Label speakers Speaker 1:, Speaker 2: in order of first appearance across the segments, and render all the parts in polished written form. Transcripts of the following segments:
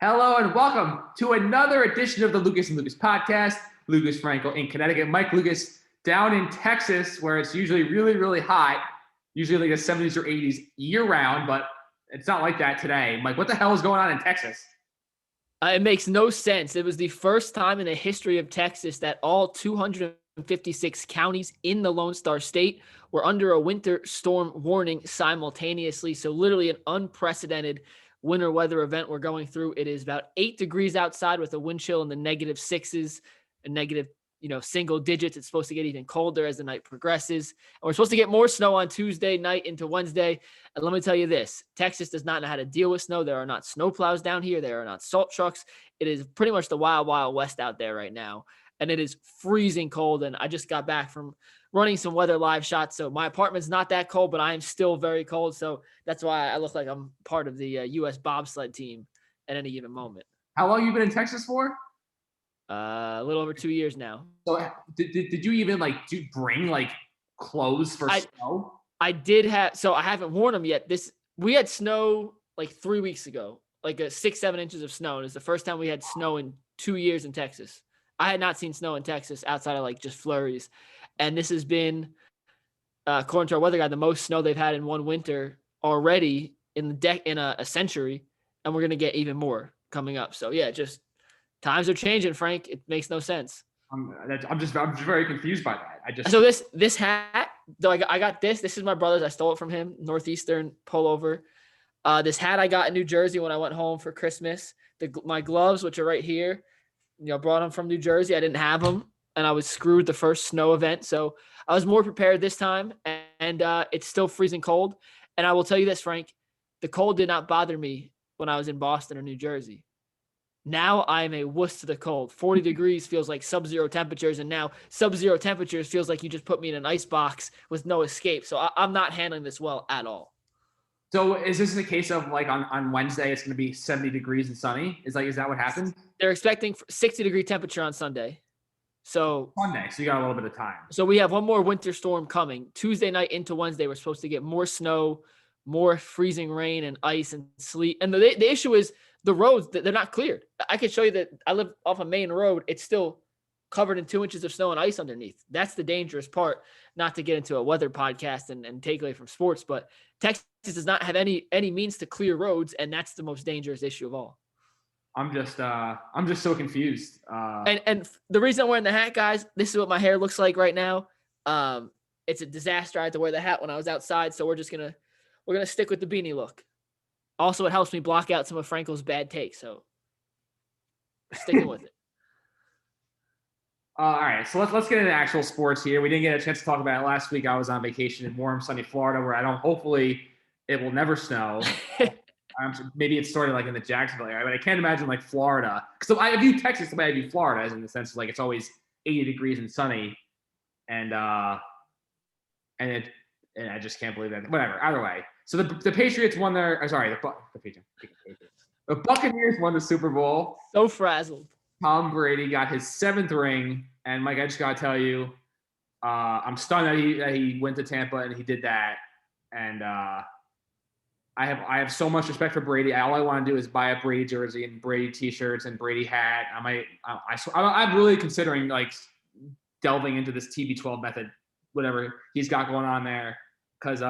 Speaker 1: Hello and welcome to another edition of the Lucas and Lucas podcast. Lucas Frankel in Connecticut, Mike Lucas down in Texas, where it's usually really, really hot, usually like the 70s or 80s year round, but it's not like that today. Mike, what the hell is going on in Texas?
Speaker 2: It makes no sense. It was the first time in the history of Texas that all 256 counties in the Lone Star State were under a winter storm warning simultaneously. So literally an unprecedented winter weather event we're going through. It is about 8 degrees outside with a wind chill in the negative sixes and negative, single digits. It's supposed to get even colder as the night progresses. And we're supposed to get more snow on Tuesday night into Wednesday. And let me tell you this, Texas does not know how to deal with snow. There are not snow plows down here. There are not salt trucks. It is pretty much the wild, wild west out there right now. And it is freezing cold. And I just got back from running some weather live shots. So my apartment's not that cold, but I am still very cold. So that's why I look like I'm part of the U.S. bobsled team at any given moment.
Speaker 1: How long have you been in Texas for?
Speaker 2: A little over 2 years now.
Speaker 1: So did you even bring clothes for snow?
Speaker 2: I did have, so I haven't worn them yet. We had snow like 3 weeks ago, like 6-7 inches of snow. And it's the first time we had snow in 2 years in Texas. I had not seen snow in Texas outside of just flurries. And this has been, according to our weather guy, the most snow they've had in one winter already in a century. And we're going to get even more coming up. So yeah, just times are changing, Frank. It makes no sense.
Speaker 1: I'm just very confused by that.
Speaker 2: So this hat, though, I got this. This is my brother's. I stole it from him. Northeastern pullover. This hat I got in New Jersey when I went home for Christmas. My gloves, which are right here, brought them from New Jersey. I didn't have them, and I was screwed the first snow event. So I was more prepared this time, and it's still freezing cold. And I will tell you this, Frank, the cold did not bother me when I was in Boston or New Jersey. Now I'm a wuss to the cold. 40 degrees feels like sub-zero temperatures, and now sub-zero temperatures feels like you just put me in an ice box with no escape. So I'm not handling this well at all.
Speaker 1: So is this the case of on Wednesday it's going to be 70 degrees and sunny? Is that what happened?
Speaker 2: They're expecting 60-degree temperature on Sunday. So
Speaker 1: Sunday, so you got a little bit of time.
Speaker 2: So we have one more winter storm coming. Tuesday night into Wednesday, we're supposed to get more snow, more freezing rain and ice and sleet. And the issue is the roads, they're not cleared. I can show you that I live off a main road. It's still covered in 2 inches of snow and ice underneath. That's the dangerous part, not to get into a weather podcast and take away from sports, but Texas does not have any means to clear roads, and that's the most dangerous issue of all.
Speaker 1: I'm just so confused.
Speaker 2: And the reason I'm wearing the hat, guys, this is what my hair looks like right now. It's a disaster. I had to wear the hat when I was outside, so we're gonna stick with the beanie look. Also, it helps me block out some of Frankel's bad takes, so sticking with it.
Speaker 1: All right, so let's get into actual sports here. We didn't get a chance to talk about it last week. I was on vacation in warm, sunny Florida, where hopefully it will never snow. Maybe it started in the Jacksonville area, but I can't imagine Florida. So I view Texas the way I view Florida, as in the sense of it's always 80 degrees and sunny, and I just can't believe that. Whatever. Either way, so the Patriots won their. The Patriots. The Buccaneers won the Super Bowl.
Speaker 2: So frazzled.
Speaker 1: Tom Brady got his 7th ring, and Mike, I just gotta tell you, I'm stunned that he went to Tampa and he did that, and I have so much respect for Brady. All I want to do is buy a Brady jersey and Brady T-shirts and Brady hat. I'm really considering delving into this TB12 method, whatever he's got going on there, because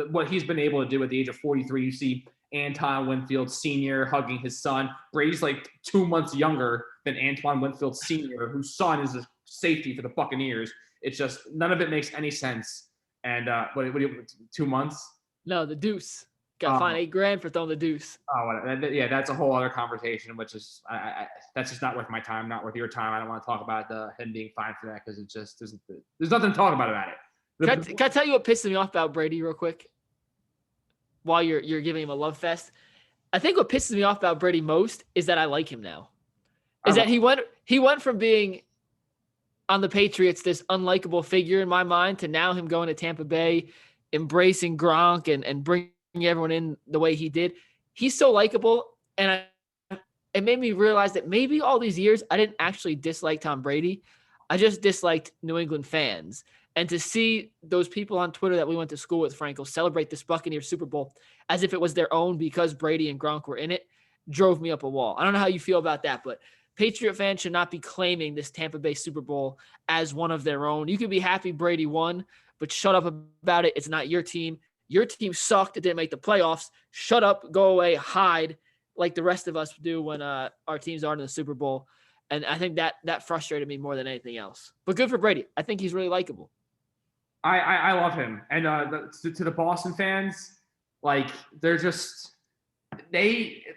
Speaker 1: what he's been able to do at the age of 43. You see Antoine Winfield Sr. hugging his son. Brady's 2 months younger than Antoine Winfield Sr., whose son is a safety for the Buccaneers. It's just none of it makes any sense. And what 2 months?
Speaker 2: No, the deuce. Got to find $8,000 for throwing the deuce.
Speaker 1: Yeah, that's a whole other conversation, which is that's just not worth my time, not worth your time. I don't want to talk about him being fined for that, because it just there's nothing to talk about it.
Speaker 2: Can I tell you what pisses me off about Brady real quick? While you're giving him a love fest, I think what pisses me off about Brady most is that I like him now. Is that he went from being on the Patriots this unlikable figure in my mind to now him going to Tampa Bay, embracing Gronk and bringing everyone in the way he did. He's so likable, and it made me realize that maybe all these years I didn't actually dislike Tom Brady. I just disliked New England fans. And to see those people on Twitter that we went to school with, Frankel, celebrate this Buccaneers Super Bowl as if it was their own because Brady and Gronk were in it, drove me up a wall. I don't know how you feel about that, but Patriot fans should not be claiming this Tampa Bay Super Bowl as one of their own. You could be happy Brady won, but shut up about it. It's not your team. Your team sucked. It didn't make the playoffs. Shut up, go away, hide like the rest of us do when our teams aren't in the Super Bowl. And I think that frustrated me more than anything else. But good for Brady. I think he's really likable.
Speaker 1: I love him. And to the Boston fans, like they're just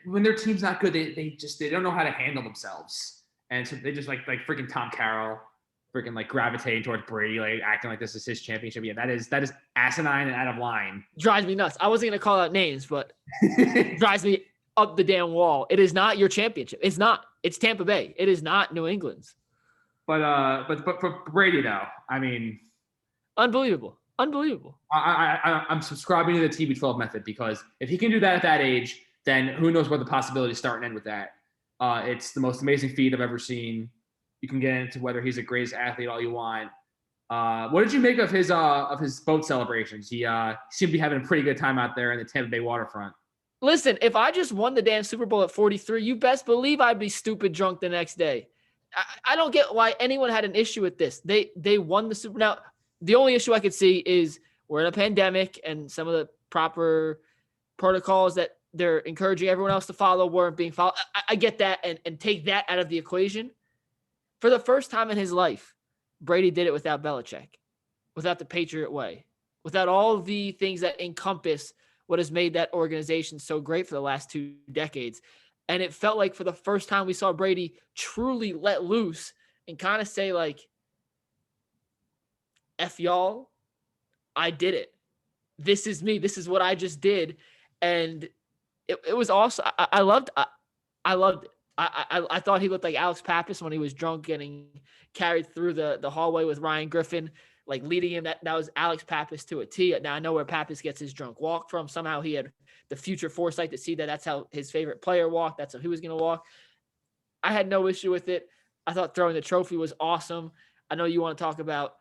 Speaker 1: when their team's not good, they don't know how to handle themselves. And so they just like freaking Tom Carroll, freaking like gravitating towards Brady, like acting like this is his championship. Yeah, that is asinine and out of line.
Speaker 2: Drives me nuts. I wasn't gonna call out names, but drives me up the damn wall. It is not your championship. It's not. It's Tampa Bay. It is not New England's.
Speaker 1: But for Brady though, I mean,
Speaker 2: unbelievable.
Speaker 1: I'm subscribing to the TB12 method because if he can do that at that age, then who knows what the possibilities start and end with that. It's the most amazing feat I've ever seen. You can get into whether he's the greatest athlete all you want. What did you make of his boat celebrations? He seemed to be having a pretty good time out there in the Tampa Bay waterfront.
Speaker 2: Listen, if I just won the damn Super Bowl at 43, you best believe I'd be stupid drunk the next day. I don't get why anyone had an issue with this. They won the Super. Now, the only issue I could see is we're in a pandemic and some of the proper protocols that they're encouraging everyone else to follow weren't being followed. I get that and take that out of the equation. For the first time in his life, Brady did it without Belichick, without the Patriot way, without all the things that encompass what has made that organization so great for the last 2 decades. And it felt like for the first time we saw Brady truly let loose and kind of say like, F y'all, I did it. This is me. This is what I just did. And it was awesome. I loved it. I thought he looked like Alex Pappas when he was drunk getting carried through the hallway with Ryan Griffin, like leading him. That was Alex Pappas to a T. Now I know where Pappas gets his drunk walk from. Somehow he had the future foresight to see that that's how his favorite player walked. That's how he was going to walk. I had no issue with it. I thought throwing the trophy was awesome. I know you want to talk about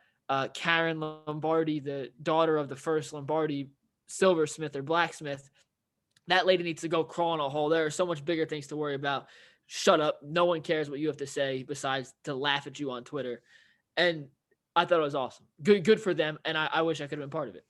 Speaker 2: Karen Lombardi, the daughter of the first Lombardi silversmith or blacksmith. That lady needs to go crawl in a hole. There are so much bigger things to worry about. Shut up. No one cares what you have to say besides to laugh at you on Twitter. And I thought it was awesome. Good for them. And I wish I could have been part of it.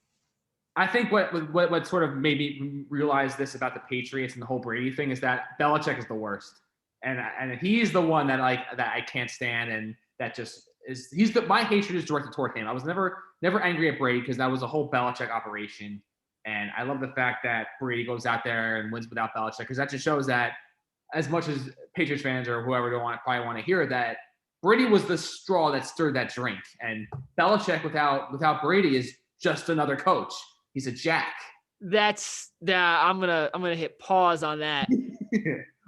Speaker 1: I think what sort of made me realize this about the Patriots and the whole Brady thing is that Belichick is the worst. And he's the one that I can't stand. And that just is, my hatred is directed toward him. I was never angry at Brady because that was a whole Belichick operation. And I love the fact that Brady goes out there and wins without Belichick because that just shows that as much as Patriots fans or whoever probably want to hear that, Brady was the straw that stirred that drink. And Belichick without Brady is just another coach. He's a jack.
Speaker 2: I'm gonna hit pause on that.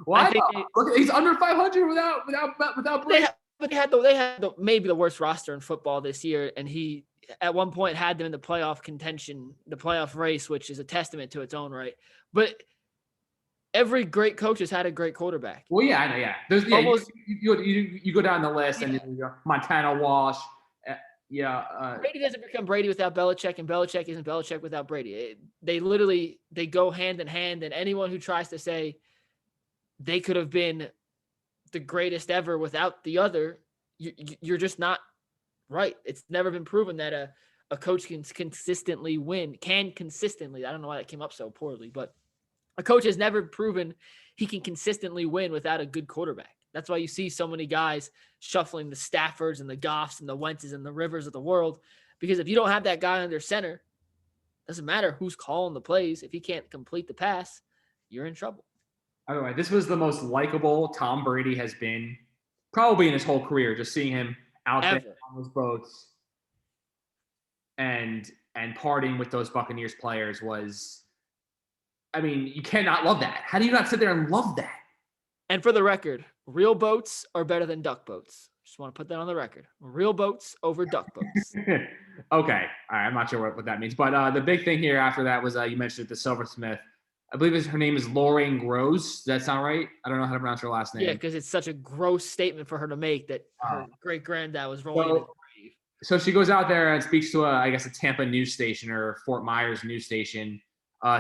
Speaker 1: Why? Look, he's under 500 without Brady.
Speaker 2: They had maybe the worst roster in football this year, and he at one point had them in the playoff contention, the playoff race, which is a testament to its own right. But every great coach has had a great quarterback.
Speaker 1: Well, yeah, I know, yeah. There's you go down the list and Montana Walsh.
Speaker 2: Brady doesn't become Brady without Belichick, and Belichick isn't Belichick without Brady. They go hand in hand, and anyone who tries to say they could have been the greatest ever without the other, you're just not right. It's never been proven that a coach can consistently win. I don't know why that came up so poorly, but a coach has never proven he can consistently win without a good quarterback. That's why you see so many guys shuffling the Staffords and the Goffs and the Wentzes and the Rivers of the world, because if you don't have that guy under center, doesn't matter who's calling the plays. If he can't complete the pass, you're in trouble.
Speaker 1: By the way, this was the most likable Tom Brady has been probably in his whole career. Just seeing him out there on those boats and partying with those Buccaneers players was, I mean, you cannot love that. How do you not sit there and love that?
Speaker 2: And for the record, real boats are better than duck boats. Just want to put that on the record. Real boats over duck boats.
Speaker 1: Okay. All right. I'm not sure what that means. But the big thing here after that was you mentioned the silversmith. I believe her name is Lorraine Gross. Does that sound right? I don't know how to pronounce her last name.
Speaker 2: Yeah, because it's such a gross statement for her to make that her great-granddad was rolling in the grave.
Speaker 1: So she goes out there and speaks to a Tampa news station or Fort Myers news station.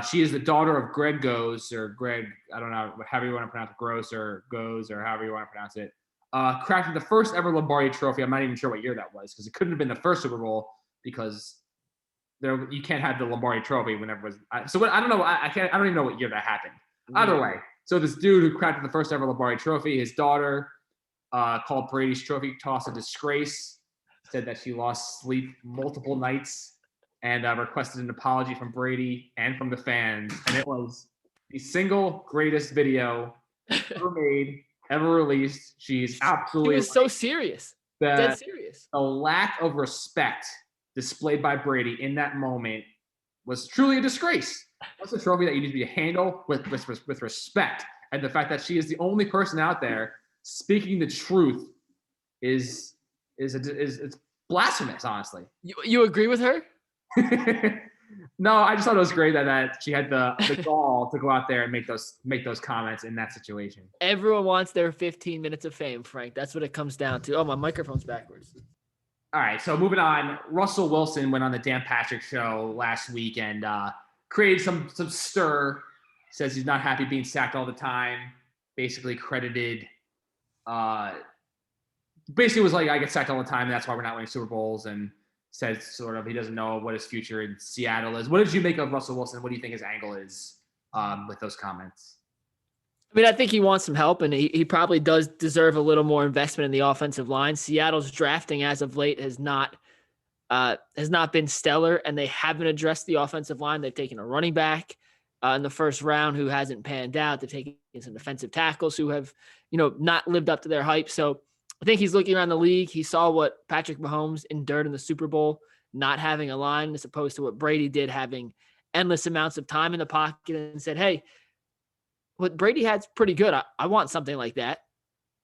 Speaker 1: She is the daughter of Greg Goes, or Greg, I don't know, however you want to pronounce it, Gross or Goes, or however you want to pronounce it. Crafted the first ever Lombardi trophy. I'm not even sure what year that was, because it couldn't have been the first Super Bowl, because you can't have the Lombardi trophy whenever it was. So what, I don't know. I don't even know what year that happened. Either way, so this dude who crafted the first ever Lombardi trophy, his daughter called Brady's trophy toss a disgrace, said that she lost sleep multiple nights, and requested an apology from Brady and from the fans. And it was the single greatest video ever made, ever released. She's absolutely.
Speaker 2: She was so serious. Dead serious.
Speaker 1: The lack of respect displayed by Brady in that moment was truly a disgrace. That's a trophy that you need to be handled with respect. And the fact that she is the only person out there speaking the truth is it's blasphemous, honestly.
Speaker 2: You agree with her?
Speaker 1: No, I just thought it was great that she had the gall to go out there and make those comments in that situation.
Speaker 2: Everyone wants their 15 minutes of fame, Frank. That's what it comes down to. Oh, my microphone's backwards.
Speaker 1: All right, so moving on. Russell Wilson went on the Dan Patrick show last week and created some stir. Says he's not happy being sacked all the time. Basically credited. Basically was like, I get sacked all the time, and that's why we're not winning Super Bowls. And says sort of he doesn't know what his future in Seattle is. What did you make of Russell Wilson? What do you think his angle is with those comments?
Speaker 2: I mean, I think he wants some help, and he probably does deserve a little more investment in the offensive line. Seattle's drafting as of late has not been stellar, and they haven't addressed the offensive line. They've taken a running back in the first round who hasn't panned out. They've taken some defensive tackles who have, not lived up to their hype. So I think he's looking around the league. He saw what Patrick Mahomes endured in the Super Bowl, not having a line, as opposed to what Brady did, having endless amounts of time in the pocket, and said, hey, what Brady had's pretty good. I want something like that.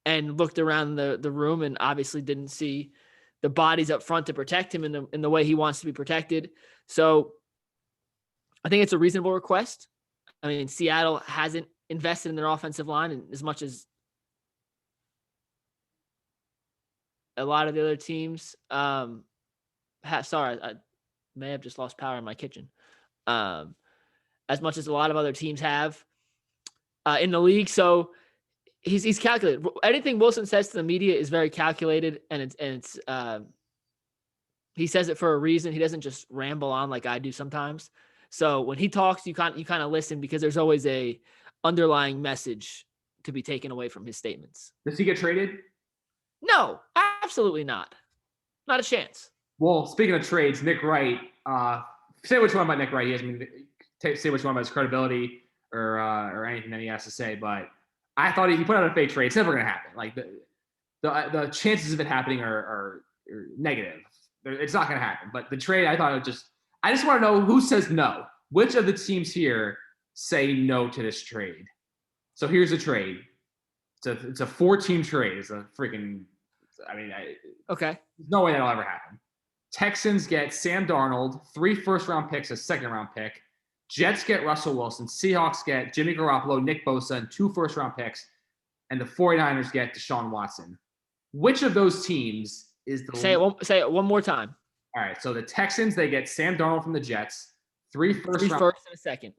Speaker 2: And looked around the room and obviously didn't see the bodies up front to protect him in the way he wants to be protected. So I think it's a reasonable request. I mean, Seattle hasn't invested in their offensive line as much as a lot of the other teams. Sorry, I may have just lost power in my kitchen. As much as a lot of other teams have in the league. So he's calculated. Anything Wilson says to the media is very calculated, and it's he says it for a reason. He doesn't just ramble on like I do sometimes. So when he talks, you kind of listen, because there's always a underlying message to be taken away from his statements.
Speaker 1: Does he get traded?
Speaker 2: No, absolutely not. Not a chance.
Speaker 1: Well, speaking of trades, Nick Wright, say what you want about Nick Wright. Say what you want about his credibility or anything that he has to say, but I thought he put out a fake trade. It's never going to happen. Like the chances of it happening are negative. It's not going to happen. But the trade, I thought I just want to know who says no. Which of the teams here say no to this trade? So here's the trade. It's a 4-team trade. It's a freaking.
Speaker 2: Okay.
Speaker 1: There's no way that'll ever happen. Texans get Sam Darnold, 3 first-round picks, a second-round pick. Jets get Russell Wilson. Seahawks get Jimmy Garoppolo, Nick Bosa, and 2 first-round picks. And the 49ers get Deshaun Watson. Which of those teams is the
Speaker 2: Say it one more time.
Speaker 1: All right, so the Texans, they get Sam Darnold from the Jets, 3 first
Speaker 2: and a second.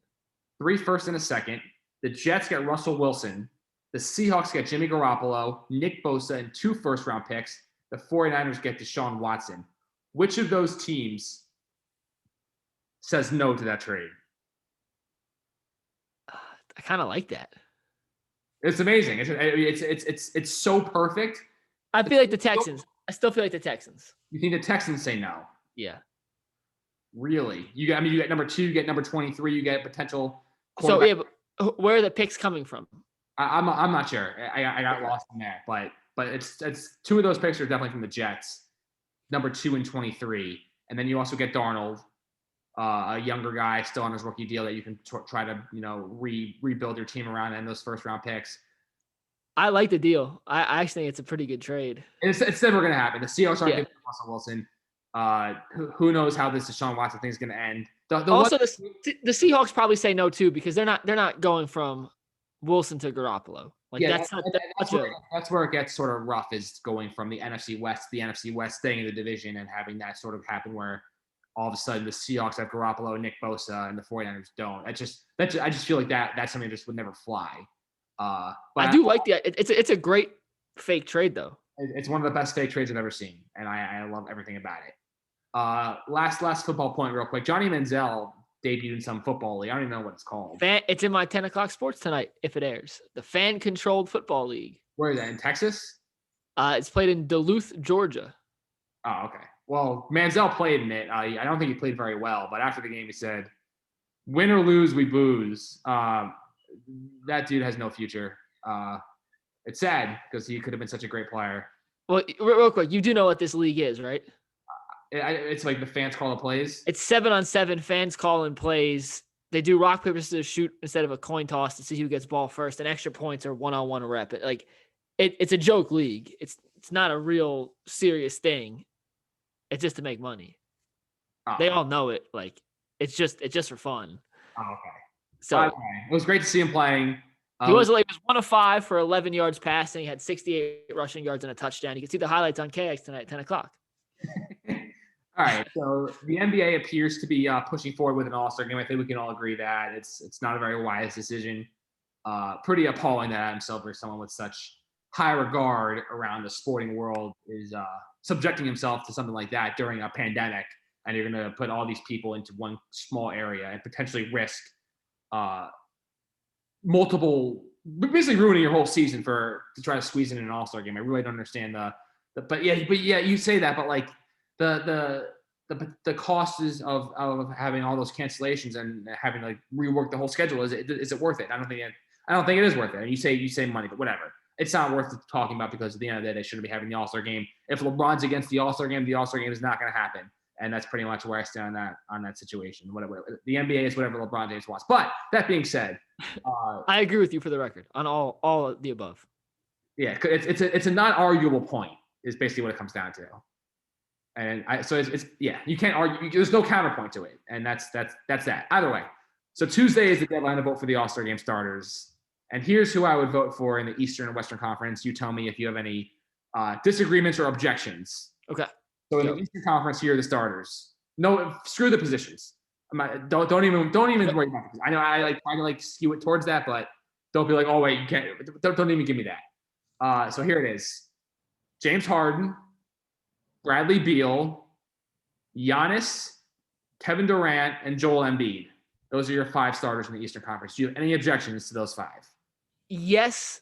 Speaker 1: 3 first and a second. The Jets get Russell Wilson. The Seahawks get Jimmy Garoppolo, Nick Bosa, and 2 first-round picks. The 49ers get Deshaun Watson. Which of those teams says no to that trade?
Speaker 2: I kind of like that.
Speaker 1: It's amazing. It's so perfect.
Speaker 2: I feel like the Texans. I still feel like the Texans.
Speaker 1: You think the Texans say no?
Speaker 2: Yeah.
Speaker 1: Really? You get number 2, you get number 23, you get potential.
Speaker 2: So yeah, but where are the picks coming from?
Speaker 1: I'm not sure. I got lost in that, but it's 2 of those picks are definitely from the Jets, number 2 and 23, and then you also get Darnold, a younger guy still on his rookie deal that you can try to rebuild your team around, and those first round picks.
Speaker 2: I like the deal. I actually think it's a pretty good trade.
Speaker 1: It's never going to happen. The Seahawks aren't getting Russell Wilson. Who knows how this Deshaun Watson thing is going to end?
Speaker 2: The Seahawks probably say no too, because they're not going from Wilson to Garoppolo.
Speaker 1: That's where it gets sort of rough, is going from the NFC West to the NFC West, staying in the division and having that sort of happen where all of a sudden the Seahawks have Garoppolo and Nick Bosa and the 49ers don't. I just feel like that's something that just would never fly. But
Speaker 2: I do like it's a great fake trade though.
Speaker 1: It's one of the best fake trades I've ever seen, and I love everything about it. Last football point real quick. Johnny Manziel debuted in some football league. I don't even know what it's called.
Speaker 2: It's in my 10 o'clock sports tonight if it airs. The fan-controlled football league.
Speaker 1: Where is that? In Texas?
Speaker 2: It's played in Duluth, Georgia.
Speaker 1: Oh, okay. Well, Manziel played in it. I don't think he played very well, but after the game he said, "Win or lose, we booze." That dude has no future. It's sad because he could have been such a great player.
Speaker 2: Well, real quick, you do know what this league is, right?
Speaker 1: It's like the fans call the plays.
Speaker 2: It's 7-on-7. Fans call and plays. They do rock, paper, scissors, shoot instead of a coin toss to see who gets ball first. And extra points are 1-on-1 rep. It's a joke league. It's not a real serious thing. It's just to make money. Oh. They all know it. Like it's just for fun.
Speaker 1: Oh, okay.
Speaker 2: So
Speaker 1: it was great to see him playing.
Speaker 2: He was 1 of 5 for 11 yards passing. He had 68 rushing yards and a touchdown. You can see the highlights on KX tonight at 10 o'clock.
Speaker 1: All right, so the NBA appears to be pushing forward with an All-Star game. I think we can all agree that it's not a very wise decision. Pretty appalling that Adam Silver, someone with such high regard around the sporting world, is subjecting himself to something like that during a pandemic, and you're going to put all these people into one small area and potentially risk basically ruining your whole season to try to squeeze in an All-Star game. I really don't understand but yeah, you say that, but like the cost is of having all those cancellations and having to like rework the whole schedule. Is it worth it? I don't think it is worth it. And you say money, but whatever. It's not worth talking about because at the end of the day, they shouldn't be having the All-Star game. If LeBron's against the All-Star game is not going to happen. And that's pretty much where I stand on that situation. Whatever the NBA is, whatever LeBron James wants. But that being said,
Speaker 2: I agree with you for the record on all of the above.
Speaker 1: Yeah, it's a non-arguable point. Is basically what it comes down to. And you can't argue. There's no counterpoint to it, and that's that. Either way, so Tuesday is the deadline to vote for the All-Star Game starters, and here's who I would vote for in the Eastern and Western Conference. You tell me if you have any disagreements or objections.
Speaker 2: Okay.
Speaker 1: So in the Eastern Conference, here are the starters. No, screw the positions. Don't even worry about it. I know I try to skew it towards that, but don't be like, oh wait, you can't. Don't even give me that. So here it is: James Harden, Bradley Beal, Giannis, Kevin Durant, and Joel Embiid. Those are your 5 starters in the Eastern Conference. Do you have any objections to those 5?
Speaker 2: Yes.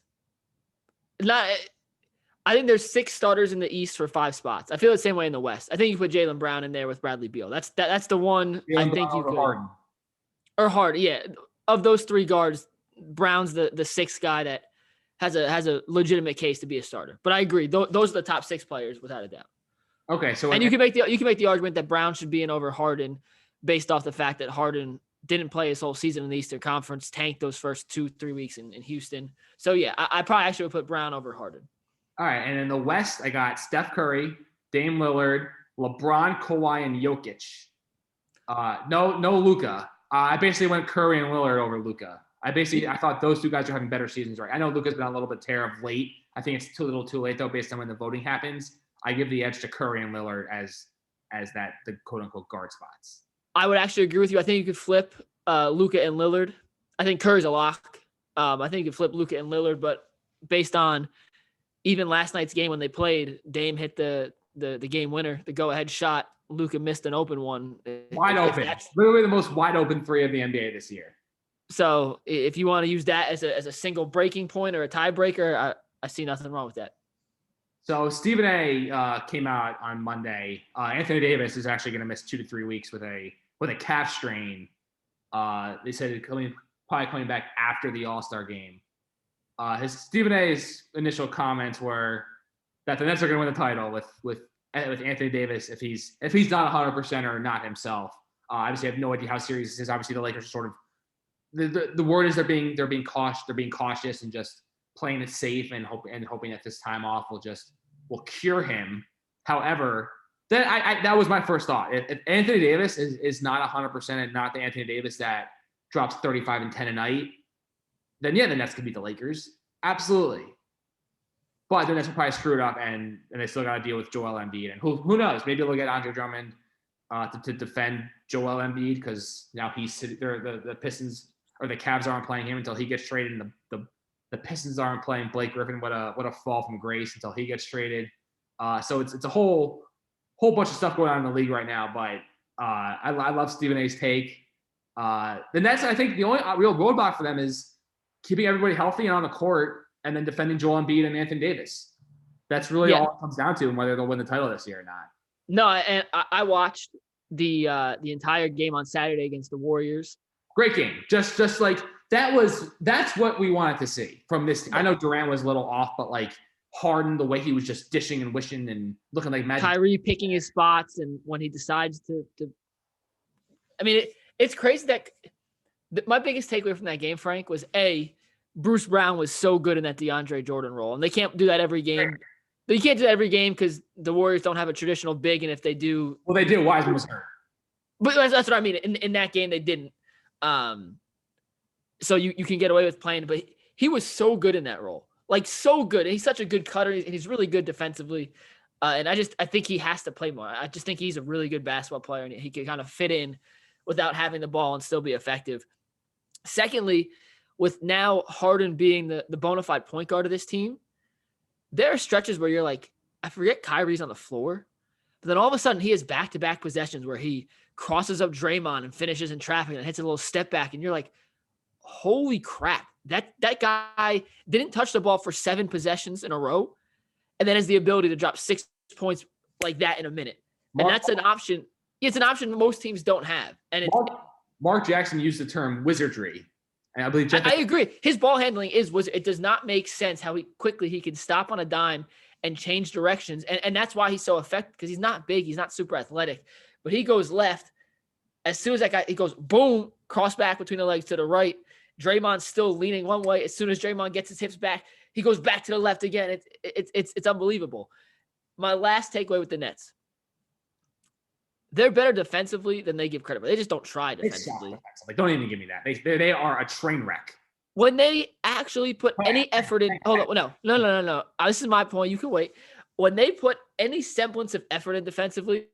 Speaker 2: I think there's 6 starters in the East for 5 spots. I feel the same way in the West. I think you put Jaylen Brown in there with Bradley Beal. That's the one Jaylen I think Brown you could. Harden. Or Harden, yeah. Of those 3 guards, Brown's the 6th guy that has a legitimate case to be a starter. But I agree. Those are the top 6 players without a doubt.
Speaker 1: Okay, so
Speaker 2: and you can make the argument that Brown should be in over Harden based off the fact that Harden didn't play his whole season in the Eastern Conference, tanked those first 2-3 weeks in Houston. So yeah, I probably actually would put Brown over Harden.
Speaker 1: All right, and in the West, I got Steph Curry, Dame Lillard, LeBron, Kawhi, and Jokic. No Luka. I basically went Curry and Lillard over Luka. I thought those 2 guys are having better seasons, right? I know Luka's been on a little bit tear of late. I think it's a little too late though, based on when the voting happens. I give the edge to Curry and Lillard as the quote unquote guard spots.
Speaker 2: I would actually agree with you. I think you could flip Luka and Lillard. I think Curry's a lock. I think you could flip Luka and Lillard, but based on even last night's game when they played, Dame hit the game winner, the go-ahead shot. Luka missed an open one.
Speaker 1: Wide open. Literally the most wide open 3 of the NBA this year.
Speaker 2: So if you want to use that as a single breaking point or a tiebreaker, I see nothing wrong with that.
Speaker 1: So Stephen A. Came out on Monday. Anthony Davis is actually going to miss 2 to 3 weeks with a calf strain. They said probably coming back after the All-Star game. Stephen A.'s initial comments were that the Nets are going to win the title with Anthony Davis if he's not 100% or not himself. Obviously, I have no idea how serious this is. Obviously, the Lakers are sort of the word is they're being cautious and just playing it safe and hoping that this time off will cure him. However, then that was my first thought. If Anthony Davis is not 100% and not the Anthony Davis that drops 35 and 10 a night, then yeah, the Nets could beat the Lakers. Absolutely. But the Nets will probably screw it up and they still got to deal with Joel Embiid. And who knows? Maybe they'll get Andre Drummond. to defend Joel Embiid because now the Pistons or the Cavs aren't playing him until he gets traded, and the Pistons aren't playing Blake Griffin. What a fall from grace until he gets traded. So it's a whole bunch of stuff going on in the league right now. But I love Stephen A's take. The Nets, I think the only real roadblock for them is keeping everybody healthy and on the court, and then defending Joel Embiid and Anthony Davis. That's really all it comes down to, and whether they'll win the title this year or not.
Speaker 2: No, and I watched the entire game on Saturday against the Warriors.
Speaker 1: Great game. Just like that's what we wanted to see from this team. I know Durant was a little off, but like Harden, the way he was just dishing and wishing and looking like magic.
Speaker 2: Kyrie picking his spots, and when he decides to I mean, it's crazy that my biggest takeaway from that game, Frank, was Bruce Brown was so good in that DeAndre Jordan role, and they can't do that every game. You can't do that every game because the Warriors don't have a traditional big, and if they do,
Speaker 1: well, they do. Wiseman was hurt,
Speaker 2: but that's what I mean. In that game, they didn't. So you can get away with playing, but he was so good in that role, like so good. And he's such a good cutter, and he's really good defensively. And I think he has to play more. I just think he's a really good basketball player, and he can kind of fit in without having the ball and still be effective. Secondly, with now Harden being the bona fide point guard of this team, there are stretches where you're like, I forget Kyrie's on the floor, but then all of a sudden he has back-to-back possessions where he crosses up Draymond and finishes in traffic and hits a little step back, and you're like, holy crap, that guy didn't touch the ball for 7 possessions in a row, and then has the ability to drop 6 points like that in a minute. And that's an option. It's an option most teams don't have. And
Speaker 1: Mark Jackson used the term wizardry. And I believe
Speaker 2: I agree. His ball handling is wizard. It does not make sense how quickly he can stop on a dime and change directions. And that's why he's so effective, because he's not big. He's not super athletic. But he goes left. As soon as that guy, he goes boom, cross back between the legs to the right. Draymond's still leaning one way. As soon as Draymond gets his hips back, he goes back to the left again. It's unbelievable. My last takeaway with the Nets. They're better defensively than they give credit for. They just don't try defensively.
Speaker 1: Like, don't even give me that. They are a train wreck.
Speaker 2: When they actually put any effort in, hold on, no. This is my point. You can wait. When they put any semblance of effort in defensively,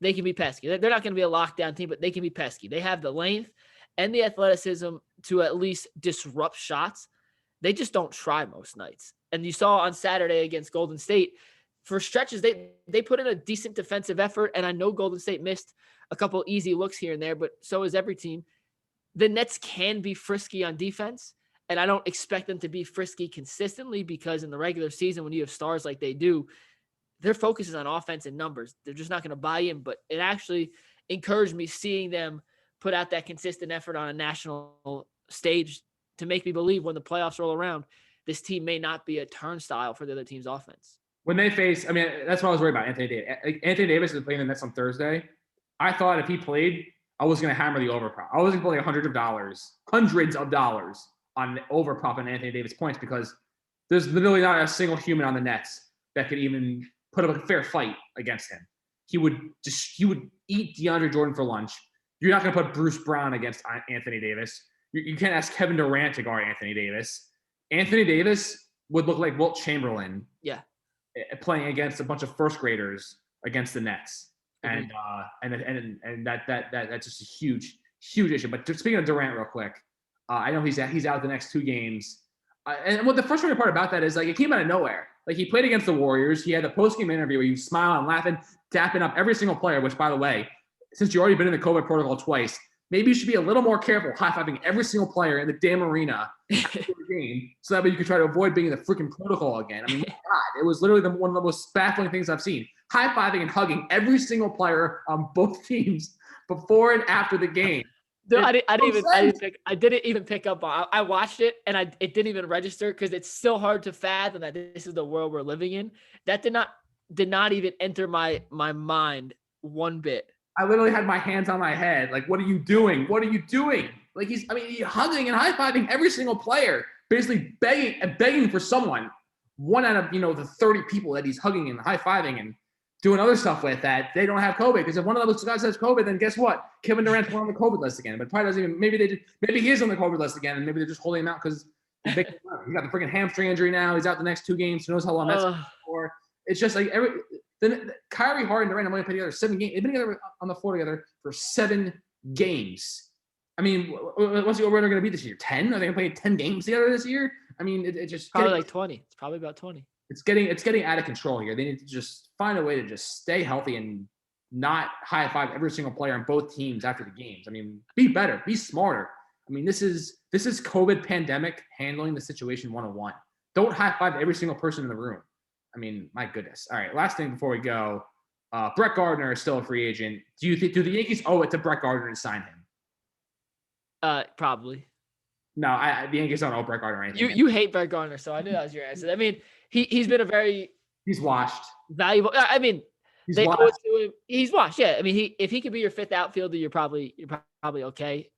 Speaker 2: they can be pesky. They're not going to be a lockdown team, but they can be pesky. They have the length and the athleticism to at least disrupt shots. They just don't try most nights. And you saw on Saturday against Golden State, for stretches, they put in a decent defensive effort, and I know Golden State missed a couple easy looks here and there, but so is every team. The Nets can be frisky on defense, and I don't expect them to be frisky consistently, because in the regular season, when you have stars like they do, their focus is on offense and numbers. They're just not going to buy in, but it actually encouraged me seeing them put out that consistent effort on a national stage to make me believe when the playoffs roll around, this team may not be a turnstile for the other team's offense.
Speaker 1: When they face, I mean, that's what I was worried about, Anthony Davis. Anthony Davis is playing the Nets on Thursday. I thought if he played, I was going to hammer the over prop. I was going to play hundreds of dollars on the over prop on Anthony Davis points, because there's literally not a single human on the Nets that could even put up a fair fight against him. He would eat DeAndre Jordan for lunch. You're not going to put Bruce Brown against Anthony Davis. You can't ask Kevin Durant to guard Anthony Davis. Anthony Davis would look like Wilt Chamberlain.
Speaker 2: Yeah.
Speaker 1: Playing against a bunch of first graders against the Nets, and that's just a huge issue. But speaking of Durant, real quick, I know he's out the next 2 games, and what the frustrating part about that is, like, it came out of nowhere. Like, he played against the Warriors. He had a post-game interview where you smile and laughing, dapping up every single player. Which, by the way, since you've already been in the COVID protocol twice, maybe you should be a little more careful high-fiving every single player in the damn arena after the game, so that way you can try to avoid being in the freaking protocol again. I mean, God, it was literally one of the most baffling things I've seen. High-fiving and hugging every single player on both teams before and after the game.
Speaker 2: No, I didn't even pick up on. I watched it, and it didn't even register, because it's still hard to fathom that this is the world we're living in. That did not even enter my mind one bit.
Speaker 1: I literally had my hands on my head. Like, what are you doing? What are you doing? Like, he's hugging and high-fiving every single player, basically begging for someone. One out of, the 30 people that he's hugging and high-fiving and doing other stuff with, that they don't have COVID. Because if one of those guys has COVID, then guess what? Kevin Durant's on the COVID list again. But probably doesn't even. Maybe he is on the COVID list again, and maybe they're just holding him out because he got the freaking hamstring injury now. He's out the next 2 games. Who knows how long that's for? It's just like Then Kyrie, Harden, Durant, only played together 7 games. They've been together on the floor together for 7 games. I mean, what's the over-under going to be this year? 10? Are they going to play 10 games together this year? I mean, it just
Speaker 2: probably like 20. It's probably about 20.
Speaker 1: It's getting out of control here. They need to just find a way to just stay healthy and not high five every single player on both teams after the games. I mean, be better, be smarter. I mean, this is COVID pandemic handling the situation 101. Don't high five every single person in the room. I mean, my goodness. All right, last thing before we go. Brett Gardner is still a free agent. Do the Yankees owe it to Brett Gardner to sign him?
Speaker 2: Probably.
Speaker 1: No, the Yankees don't owe Brett Gardner anything.
Speaker 2: You hate Brett Gardner, so I knew that was your answer. I mean, he's been a very
Speaker 1: washed.
Speaker 2: Valuable. I mean,
Speaker 1: He's
Speaker 2: they
Speaker 1: washed.
Speaker 2: owe it to him. He's washed. Yeah. I mean, if he could be your 5th outfielder, you're probably okay.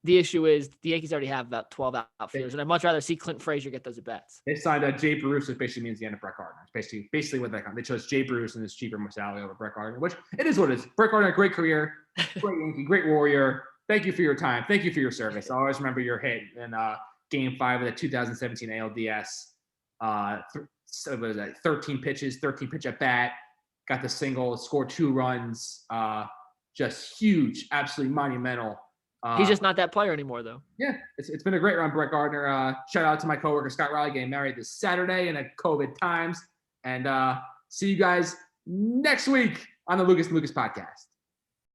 Speaker 2: The issue is the Yankees already have about 12 outfielders, and I'd much rather see Clint Frazier get those at bats.
Speaker 1: They signed Jay Bruce, which basically means the end of Brett Gardner. It's basically what they chose Jay Bruce and his cheaper salary over Brett Gardner, which it is what it is. Brett Gardner, great career, great Yankee, great Warrior. Thank you for your time. Thank you for your service. I always remember your hit in Game 5 of the 2017 ALDS. 13 pitches, 13 pitch at bat. Got the single, scored 2 runs. Just huge, absolutely monumental.
Speaker 2: He's just not that player anymore, though.
Speaker 1: Yeah, it's been a great run, Brett Gardner. Shout out to my coworker Scott Riley, getting married this Saturday in COVID times. And see you guys next week on the Lucas and Lucas podcast.